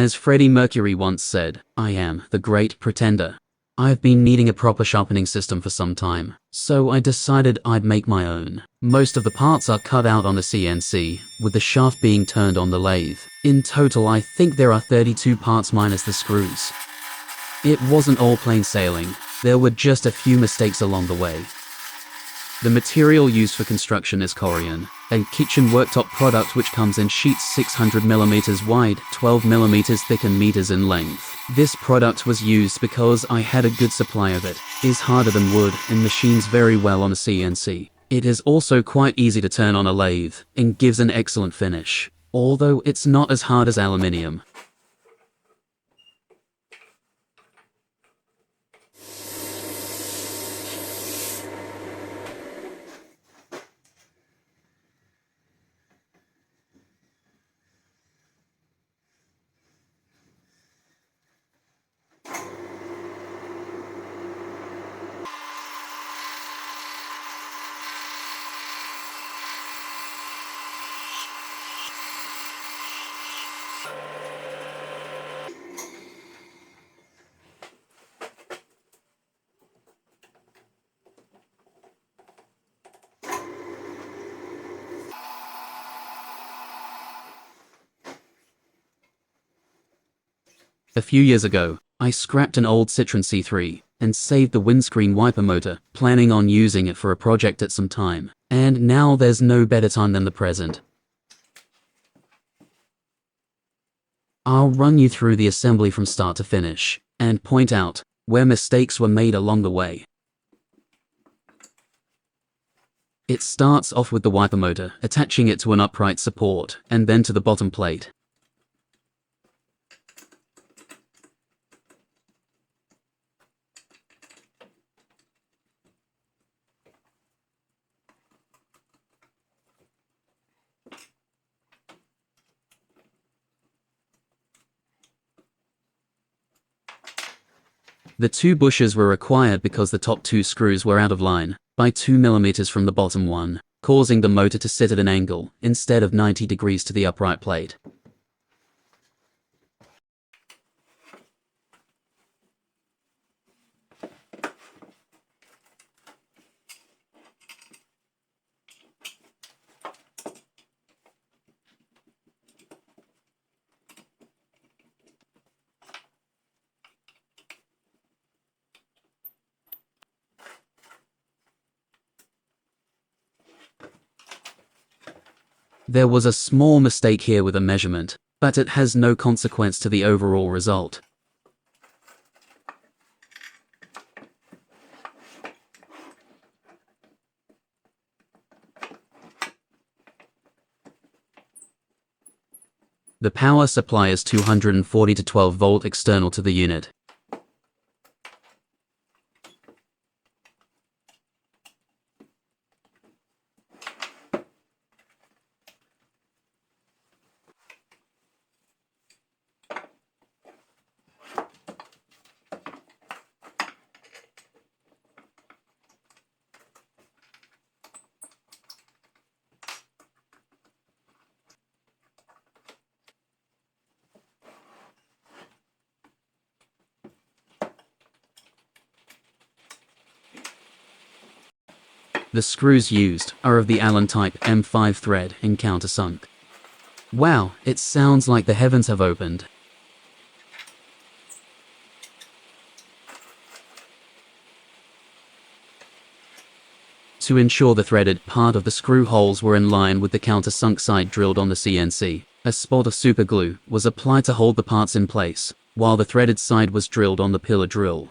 As Freddie Mercury once said, "I am the great pretender." I've been needing a proper sharpening system for some time, so I decided I'd make my own. Most of the parts are cut out on the CNC, with the shaft being turned on the lathe. In total, I think there are 32 parts minus the screws. It wasn't all plain sailing. There were just a few mistakes along the way. The material used for construction is Corian, a kitchen worktop product which comes in sheets 600 mm wide, 12 mm thick and meters in length. This product was used because I had a good supply of it. It is harder than wood and machines very well on a CNC. It is also quite easy to turn on a lathe and gives an excellent finish, although it's not as hard as aluminium. A few years ago, I scrapped an old Citroen C3 and saved the windscreen wiper motor, planning on using it for a project at some time. And now there's no better time than the present. I'll run you through the assembly from start to finish and point out where mistakes were made along the way. It starts off with the wiper motor, attaching it to an upright support and then to the bottom plate. The two bushes were required because the top two screws were out of line by 2 mm from the bottom one, causing the motor to sit at an angle instead of 90 degrees to the upright plate. There was a small mistake here with a measurement, but it has no consequence to the overall result. The power supply is 240 to 12 volt external to the unit. The screws used are of the Allen type M5 thread in countersunk. Wow, it sounds like the heavens have opened. To ensure the threaded part of the screw holes were in line with the countersunk side drilled on the CNC, a spot of super glue was applied to hold the parts in place, while the threaded side was drilled on the pillar drill.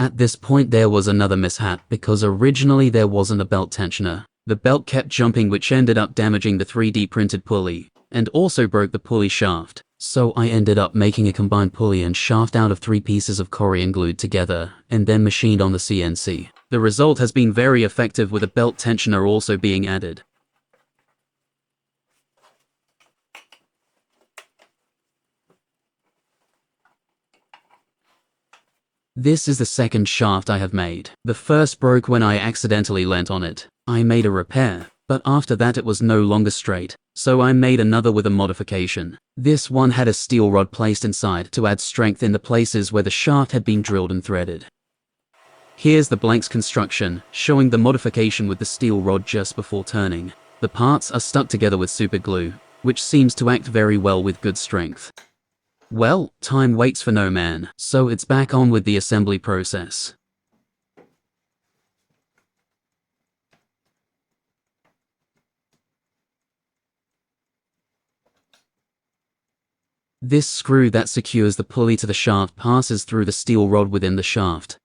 At this point there was another mishap because originally there wasn't a belt tensioner. The belt kept jumping, which ended up damaging the 3D printed pulley, and also broke the pulley shaft. So I ended up making a combined pulley and shaft out of 3 pieces of Corian glued together, and then machined on the CNC. The result has been very effective, with a belt tensioner also being added. This is the second shaft I have made. The first broke when I accidentally leant on it. I made a repair, but after that it was no longer straight, so I made another with a modification. This one had a steel rod placed inside to add strength in the places where the shaft had been drilled and threaded. Here's the blanks construction, showing the modification with the steel rod just before turning. The parts are stuck together with super glue, which seems to act very well with good strength. Well, time waits for no man, so it's back on with the assembly process. This screw that secures the pulley to the shaft passes through the steel rod within the shaft.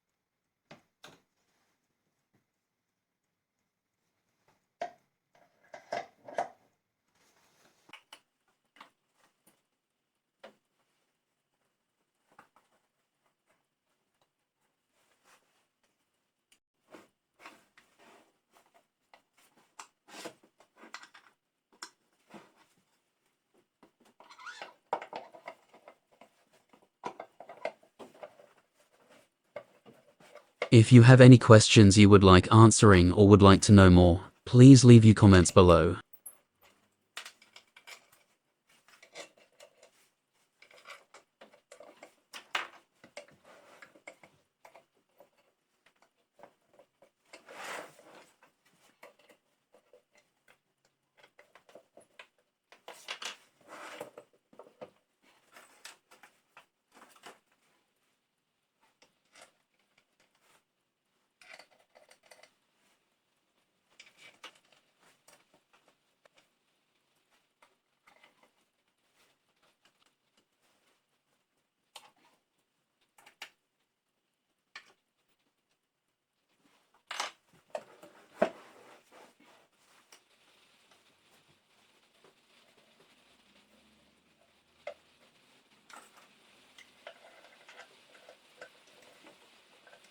If you have any questions you would like answering or would like to know more, please leave your comments below.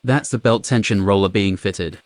That's the belt tension roller being fitted.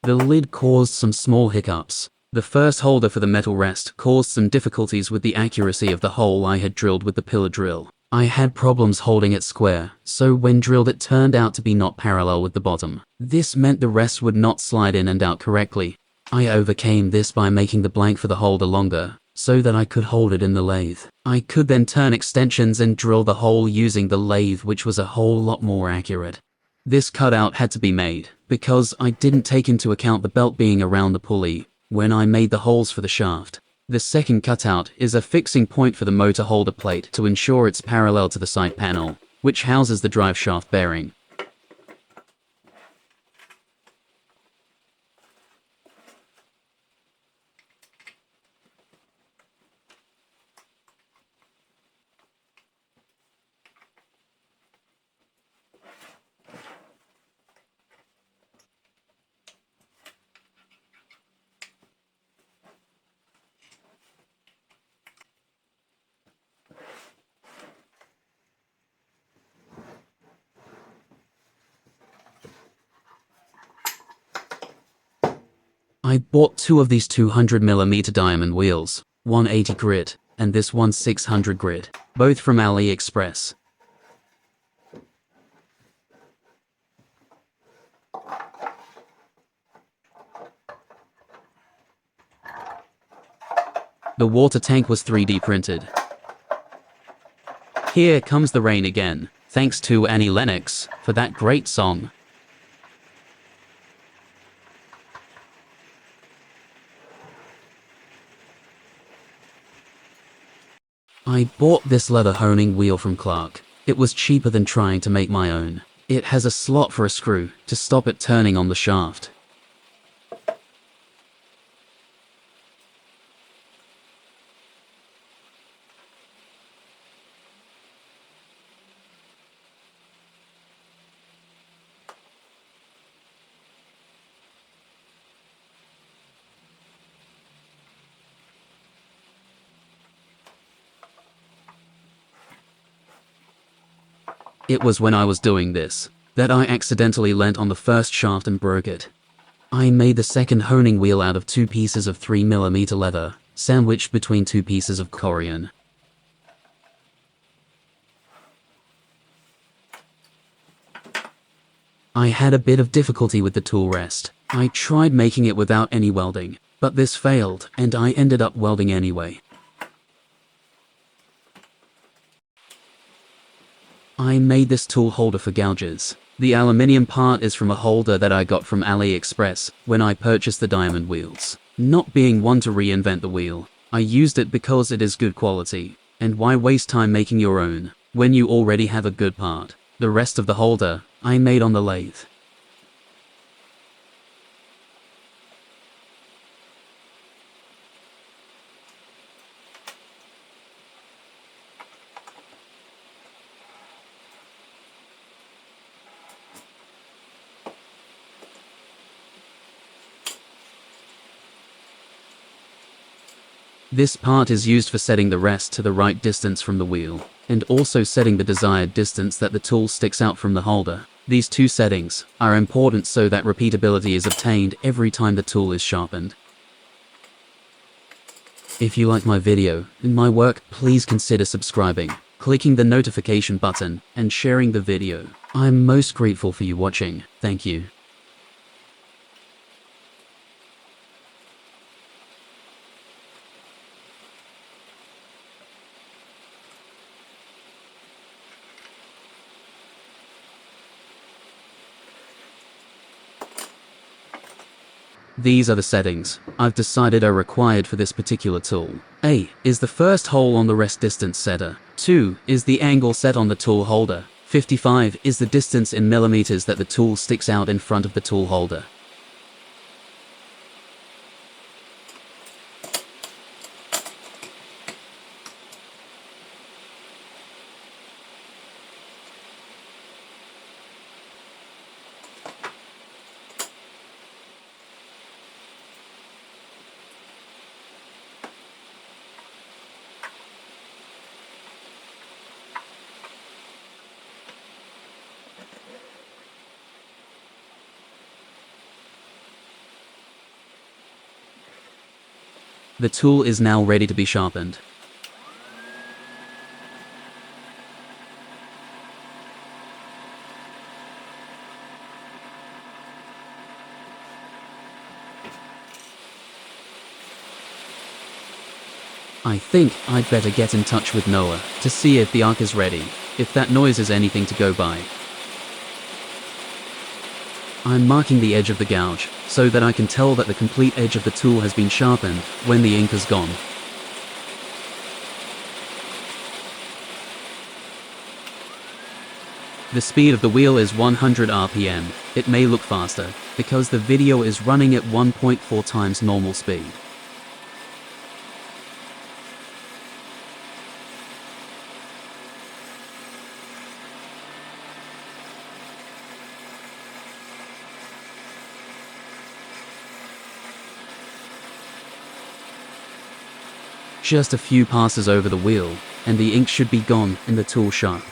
The lid caused some small hiccups. The first holder for the metal rest caused some difficulties with the accuracy of the hole I had drilled with the pillar drill. I had problems holding it square, so when drilled it turned out to be not parallel with the bottom. This meant the rest would not slide in and out correctly. I overcame this by making the blank for the holder longer, so that I could hold it in the lathe. I could then turn extensions and drill the hole using the lathe, which was a whole lot more accurate. This cutout had to be made, because I didn't take into account the belt being around the pulley when I made the holes for the shaft. The second cutout is a fixing point for the motor holder plate to ensure it's parallel to the side panel, which houses the drive shaft bearing. I bought 2 of these 200mm diamond wheels, one 80 grit, and this one 600 grit, both from AliExpress. The water tank was 3D printed. Here comes the rain again, thanks to Annie Lennox for that great song. I bought this leather honing wheel from Clark. It was cheaper than trying to make my own. It has a slot for a screw to stop it turning on the shaft. It was when I was doing this that I accidentally leant on the first shaft and broke it. I made the second honing wheel out of 2 pieces of 3mm leather, sandwiched between 2 pieces of corian. I had a bit of difficulty with the tool rest. I tried making it without any welding, but this failed and I ended up welding anyway. I made this tool holder for gouges. The aluminium part is from a holder that I got from AliExpress when I purchased the diamond wheels. Not being one to reinvent the wheel, I used it because it is good quality. And why waste time making your own when you already have a good part? The rest of the holder I made on the lathe. This part is used for setting the rest to the right distance from the wheel, and also setting the desired distance that the tool sticks out from the holder. These 2 settings are important so that repeatability is obtained every time the tool is sharpened. If you like my video and my work, please consider subscribing, clicking the notification button, and sharing the video. I'm most grateful for you watching. Thank you. These are the settings I've decided are required for this particular tool. A is the first hole on the rest distance setter. 2 is the angle set on the tool holder. 55 is the distance in millimeters that the tool sticks out in front of the tool holder. The tool is now ready to be sharpened. I think I'd better get in touch with Noah to see if the arc is ready, if that noise is anything to go by. I'm marking the edge of the gouge so that I can tell that the complete edge of the tool has been sharpened when the ink is gone. The speed of the wheel is 100 RPM. It may look faster because the video is running at 1.4 times normal speed. Just a few passes over the wheel, and the ink should be gone and the tool sharp.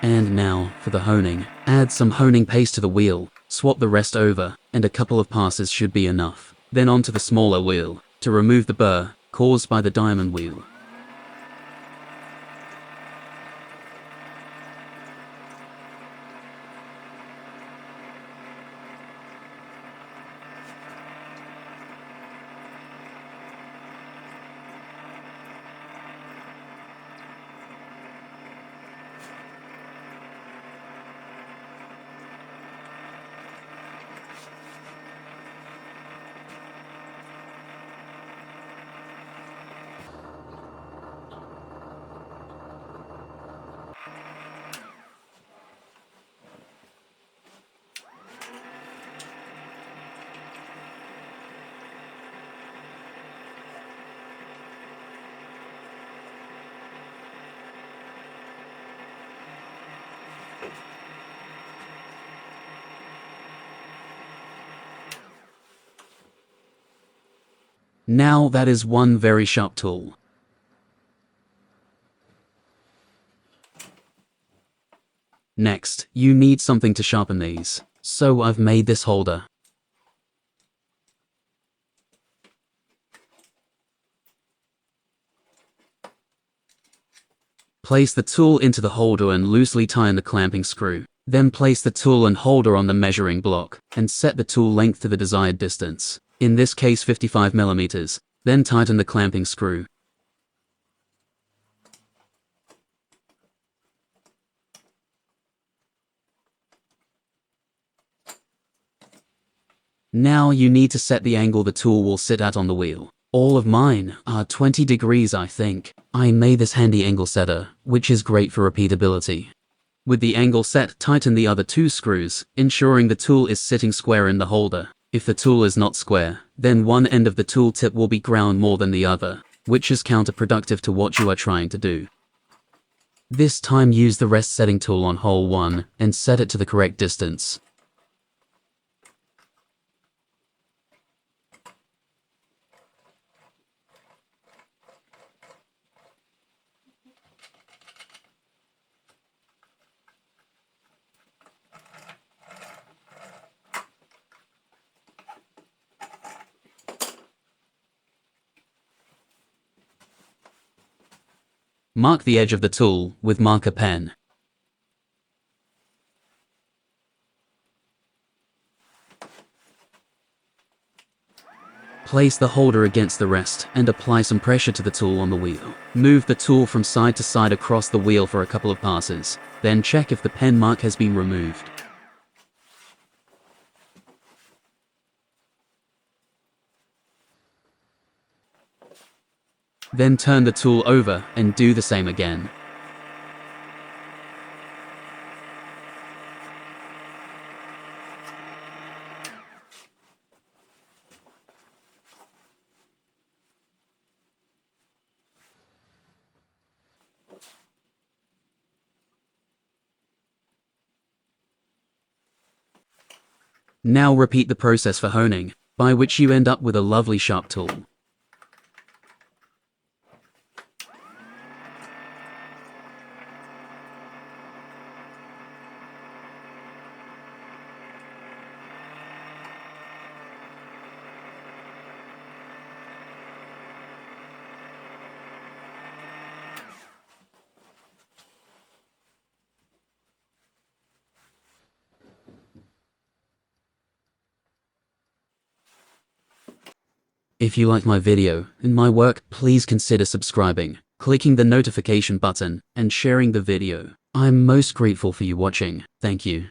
And now, for the honing. Add some honing paste to the wheel, swap the rest over, and a couple of passes should be enough. Then onto the smaller wheel, to remove the burr caused by the diamond wheel. Now that is one very sharp tool. Next, you need something to sharpen these. So I've made this holder. Place the tool into the holder and loosely tighten the clamping screw. Then place the tool and holder on the measuring block, and set the tool length to the desired distance, in this case 55 mm, then tighten the clamping screw. Now you need to set the angle the tool will sit at on the wheel. All of mine are 20 degrees, I think. I made this handy angle setter, which is great for repeatability. With the angle set, tighten the other two screws, ensuring the tool is sitting square in the holder. If the tool is not square, then one end of the tool tip will be ground more than the other, which is counterproductive to what you are trying to do. This time use the rest setting tool on hole 1 and set it to the correct distance. Mark the edge of the tool with marker pen. Place the holder against the rest and apply some pressure to the tool on the wheel. Move the tool from side to side across the wheel for a couple of passes, then check if the pen mark has been removed. Then turn the tool over and do the same again. Now repeat the process for honing, by which you end up with a lovely sharp tool. If you like my video and my work, please consider subscribing, clicking the notification button, and sharing the video. I'm most grateful for you watching. Thank you.